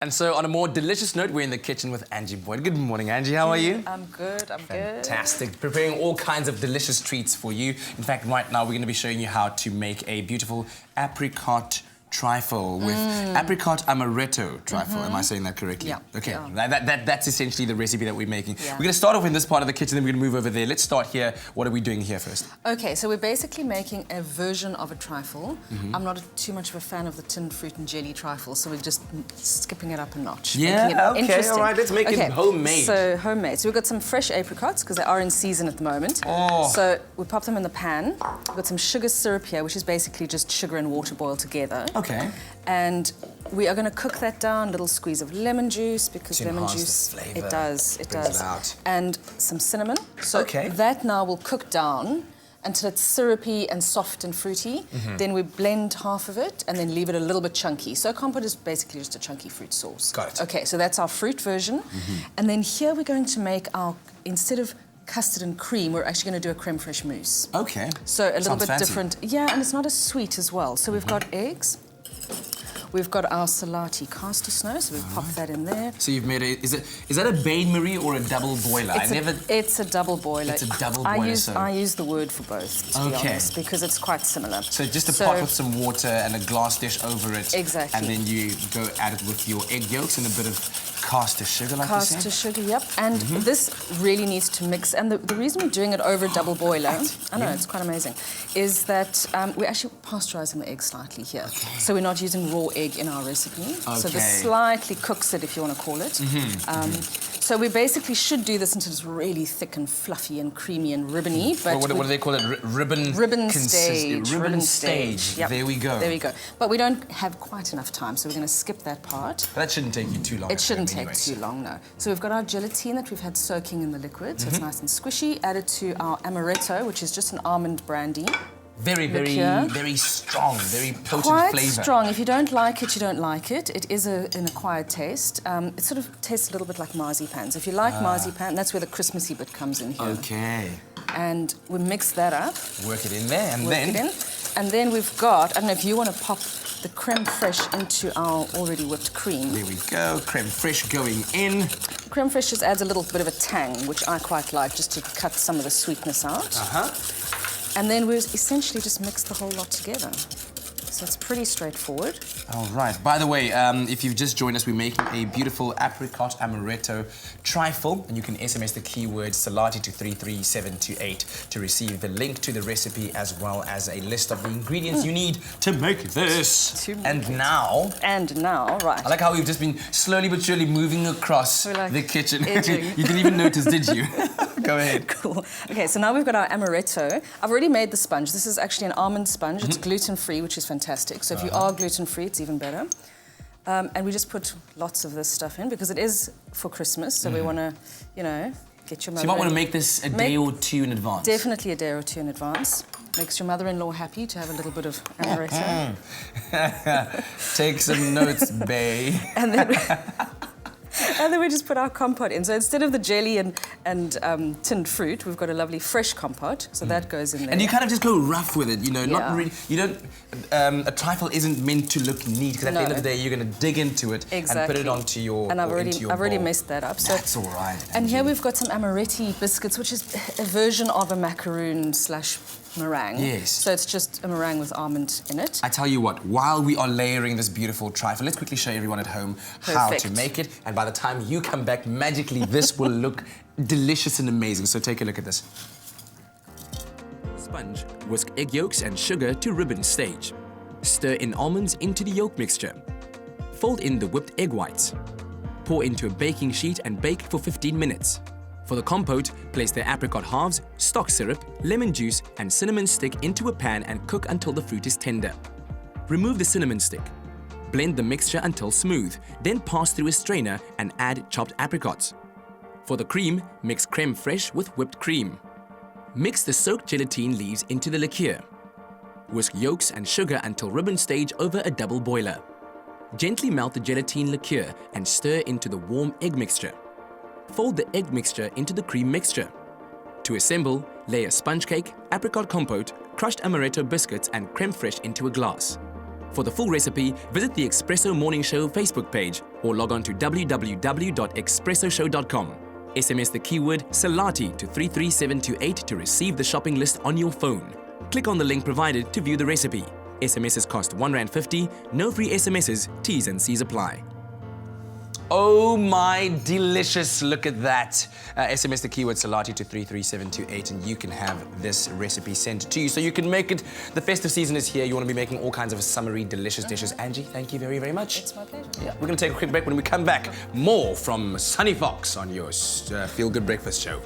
And so on a more delicious note, we're in the kitchen with Angie Boyd. Good morning, Angie. How are you? I'm good, Fantastic. Preparing all kinds of delicious treats for you. In fact, right now we're going to be showing you how to make a beautiful apricot trifle with apricot amaretto trifle. Am I saying that correctly? Yeah. Okay, yeah. that's essentially the recipe that we're making. Yeah. We're going to start off in this part of the kitchen, then we're going to move over there. Let's start here. What are we doing here first? Okay, so we're basically making a version of a trifle. I'm not too much of a fan of the tinned fruit and jelly trifle, so we're just skipping it up a notch. Yeah, okay, all right, let's make it homemade. So homemade. So we've got some fresh apricots, because they are in season at the moment. Oh. So we pop them in the pan. We've got some sugar syrup here, which is basically just sugar and water boiled together. Okay. And we are going to cook that down, a little squeeze of lemon juice, because to lemon enhance juice, the flavour, it does. brings it out. And some cinnamon. So Okay. that now will cook down until it's syrupy and soft and fruity. Then we blend half of it and then leave it a little bit chunky. So compote is basically just a chunky fruit sauce. Got it. Okay, so that's our fruit version. And then here we're going to make our, instead of custard and cream, we're actually going to do a creme fraiche mousse. Okay. So a little Sounds bit fancy. different. Yeah, and it's not as sweet as well. So we've got eggs. We've got our salati caster snow, so we've popped that in there. So you've made is that a bain-marie or a double boiler? It's a double boiler. It's a double boiler. I use the word for both, to be honest, because it's quite similar. So just a pot with some water and a glass dish over it. Exactly. And then you go at it with your egg yolks and a bit of caster sugar, like you said? Caster sugar, yep. And this really needs to mix. And the reason we're doing it over a double boiler, I know, it's quite amazing, is that we're actually pasteurizing the egg slightly here. Okay. So we're not using raw egg in our recipe. So this slightly cooks it, if you want to call it. So we basically should do this until it's really thick and fluffy and creamy and ribbony. But what do they call it? Ribbon stage. Ribbon stage. Yep. There we go. There we go. But we don't have quite enough time, so we're going to skip that part. That shouldn't take you too long. It shouldn't take too long, no. So we've got our gelatine that we've had soaking in the liquid, so it's nice and squishy. Added to our amaretto, which is just an almond brandy. Very strong, very potent flavor. Quite strong. If you don't like it, you don't like it. It is an acquired taste. It sort of tastes a little bit like marzipan. So if you like marzipan, that's where the Christmassy bit comes in here. Okay. And we mix that up. Work it in there, and Work it in. And then we've got, I don't know if you want to pop the creme fraiche into our already whipped cream. There we go, creme fraiche going in. Creme fraiche just adds a little bit of a tang, which I quite like, just to cut some of the sweetness out. And then we essentially just mix the whole lot together. So it's pretty straightforward. All right. By the way, if you've just joined us, we're making a beautiful apricot amaretto trifle, and you can SMS the keyword Salati to 33728 to receive the link to the recipe as well as a list of the ingredients you need to make this. Now, right. I like how we've just been slowly but surely moving across the kitchen. You didn't even notice, did you? Go ahead. Cool. Okay, so now we've got our amaretto. I've already made the sponge. This is actually an almond sponge. It's gluten-free, which is fantastic. So if you are gluten-free, it's even better. And we just put lots of this stuff in because it is for Christmas. So we want to, you know, get your mother. So you might want to make this a day or two in advance. Definitely a day or two in advance. Makes your mother-in-law happy to have a little bit of amaretto. Take some notes, bae. And then we just put our compote in. So instead of the jelly and tinned fruit, we've got a lovely fresh compote. So that goes in there. And you kind of just go rough with it, you know, not really. You don't. A trifle isn't meant to look neat because at the end of the day, you're going to dig into it and put it onto your. And I've already messed that up. So that's all right. And here we've got some amaretti biscuits, which is a version of a macaroon / meringue. Yes. So it's just a meringue with almond in it. I tell you what, while we are layering this beautiful trifle, let's quickly show everyone at home how to make it. And by the time you come back, magically, this will look delicious and amazing. So take a look at this. Sponge. Whisk egg yolks and sugar to ribbon stage. Stir in almonds into the yolk mixture. Fold in the whipped egg whites. Pour into a baking sheet and bake for 15 minutes. For the compote, place the apricot halves, stock syrup, lemon juice, and cinnamon stick into a pan and cook until the fruit is tender. Remove the cinnamon stick. Blend the mixture until smooth, then pass through a strainer and add chopped apricots. For the cream, mix creme fraiche with whipped cream. Mix the soaked gelatine leaves into the liqueur. Whisk yolks and sugar until ribbon stage over a double boiler. Gently melt the gelatine liqueur and stir into the warm egg mixture. Fold the egg mixture into the cream mixture. To assemble, lay a sponge cake, apricot compote, crushed amaretto biscuits and creme fraiche into a glass. For the full recipe, visit the Expresso Morning Show Facebook page or log on to www.expressoshow.com. SMS the keyword Salati to 33728 to receive the shopping list on your phone. Click on the link provided to view the recipe. SMSs cost R1.50, no free SMSs, T's and C's apply. Oh my delicious, look at that. SMS the keyword Salati to 33728 and you can have this recipe sent to you. So you can make it, the festive season is here, you want to be making all kinds of summery, delicious dishes. Angie, thank you very, very much. It's my pleasure. Yeah, we're going to take a quick break. When we come back, more from Sunny Fox on your Feel Good Breakfast Show.